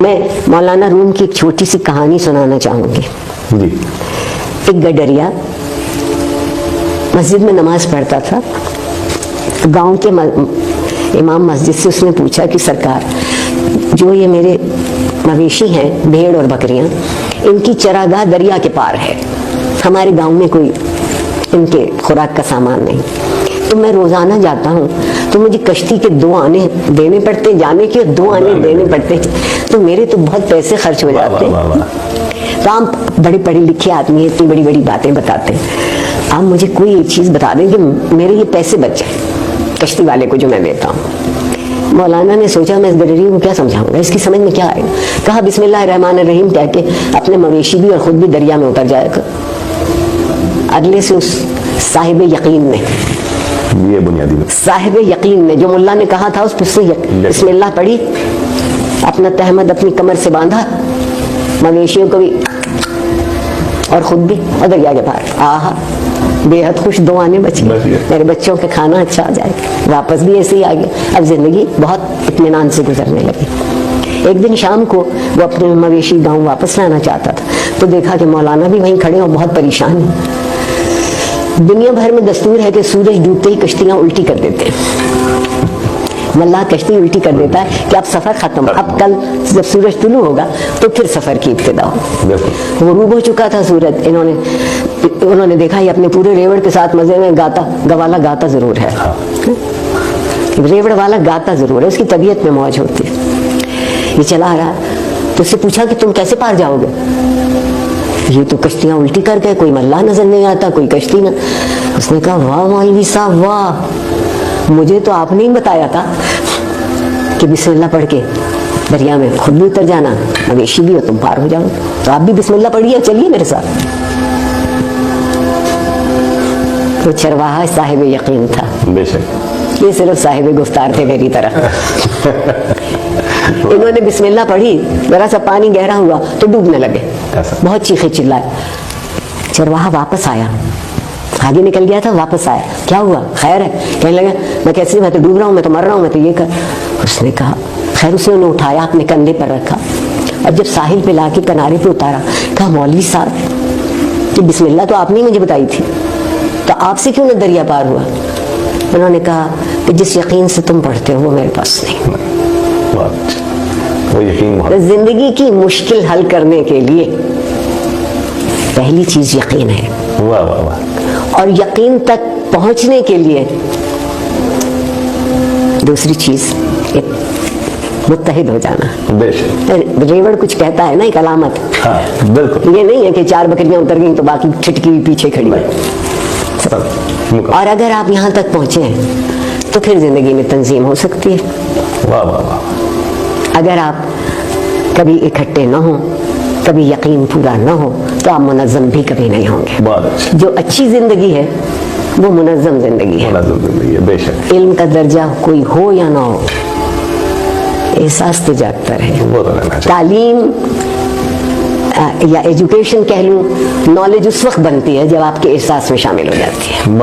میں مولانا روم کی ایک چھوٹی سی کہانی سنانا چاہوں گی جی. ایک گڈریا مسجد میں نماز پڑھتا تھا. گاؤں کے امام مسجد سے اس نے پوچھا کہ سرکار جو یہ میرے مویشی ہیں بھیڑ اور بکریاں ان کی چراگاہ دریا کے پار ہے, ہمارے گاؤں میں کوئی ان کے خوراک کا سامان نہیں, تو میں روزانہ جاتا ہوں تو مجھے کشتی کے 2 آنے دینے پڑتے, جانے کے 2 آنے دینے پڑتے, تو میرے تو بہت پیسے خرچ ہو جاتے ہیں. تو آپ بڑے پڑھے لکھے آدمی ہیں, اتنی بڑی بڑی باتیں بتاتے ہیں, آپ مجھے کوئی ایک چیز بتا دیں کہ میرے یہ پیسے بچ جائیں کشتی والے کو جو میں دیتا ہوں. مولانا نے سوچا میں اس گڈریے کو کیا سمجھاؤں گا, اس کی سمجھ میں کیا آئے گا. کہا بسم اللہ الرحمن الرحیم کہہ کے اپنے مویشی بھی اور خود بھی دریا میں اتر جائے گا. اگلے سے اس صاحب یقین نے, یہ بنیادی صاحب یقین نے جو ملا نے کہا تھا اس پہ بسم اللہ پڑھی, اپنا تہمد اپنی کمر سے باندھا, مویشیوں کو بھی اور خود بھی, اور دریا کے پار. آہا بے حد خوش 2 آنے بچے, میرے بچوں کے کھانا اچھا آ جائے. واپس بھی ایسے ہی آ گیا. اب زندگی بہت اطمینان سے گزرنے لگی. ایک دن شام کو وہ اپنے مویشی گاؤں واپس لانا چاہتا تھا, تو دیکھا کہ مولانا بھی وہیں کھڑے اور بہت پریشان ہیں. دنیا بھر میں دستور ہے کہ سورج ڈوبتے ہی کشتیاں الٹی کر دیتے ہیں. اللہ کشتی الٹی کر دیتا ہے کہ اب سفر ختم, اب کل جب سورج طلوع ہوگا تو پھر سفر کی ابتدا ہو. غروب ہو چکا تھا سورج. انہوں نے دیکھا یہ اپنے پورے ریوڑ کے ساتھ مزے میں گوالا گاتا ضرور ہے, ریوڑ والا گاتا ضرور ہے, اس کی طبیعت میں موج ہوتی ہے. یہ چلا آ رہا, تو اس سے پوچھا کہ تم کیسے پار جاؤ گے. یہ تو کشتیاں الٹی کر گئے, کوئی ملا نظر نہیں آتا, کوئی کشتی نہ. اس نے کہا واہ مولوی صاحب واہ, مجھے تو آپ نے ہی بتایا تھا کہ بسم اللہ پڑھ کے دریا میں خود بھی اتر جانا, مویشی بھی ہو تم پار ہو جاؤ. تو آپ بھی بسم اللہ پڑھیے, چلیے میرے ساتھ. تو چرواہا صاحب یقین تھا, بے شک یہ صرف صاحب گفتار تھے میری طرح. انہوں نے بسم اللہ پڑھی, ذرا سا پانی گہرا ہوا تو ڈوبنے لگے, بہت چیخے چلائے. چرواہا واپس آیا, آگے نکل گیا تھا, واپس آیا, کیا ہوا خیر ہے. کہنے لگا میں کیسے, میں تو ڈوب رہا ہوں, میں تو مر رہا ہوں, میں تو یہ کر. اس نے کہا خیر, اسے انہوں نے اٹھایا, اپنے کندھے پر رکھا, اور جب ساحل پہ لا کے کنارے پہ اتارا, کہا مولوی صاحب کہ بسم اللہ تو آپ نے مجھے بتائی تھی, تو آپ سے کیوں نہ دریا پار ہوا. انہوں نے کہا کہ جس یقین سے تم پڑھتے ہو وہ میرے پاس نہیں. زندگی کی مشکل حل کرنے کے لیے پہلی چیز یقین ہے, اور یقین تک پہنچنے کے لیے دوسری چیز متحد ہو جانا. ریوڑ کچھ کہتا ہے نا, ایک علامت. بالکل, یہ نہیں ہے کہ 4 بکریاں اتر گئیں تو باقی چھٹکی ہوئی پیچھے کھڑی ہے. اور اگر آپ یہاں تک پہنچے ہیں تو پھر زندگی میں تنظیم ہو سکتی ہے. اگر آپ کبھی اکٹھے نہ ہوں, کبھی یقین پورا نہ ہو, تو آپ منظم بھی کبھی نہیں ہوں گے. جو اچھی زندگی ہے وہ منظم زندگی ہے. بے شک علم کا درجہ کوئی ہو یا نہ ہو, احساس تو جاگتا رہے. تعلیم یا ایجوکیشن کہہ لوں, نالج اس وقت بنتی ہے جب آپ کے احساس میں شامل ہو جاتی ہے.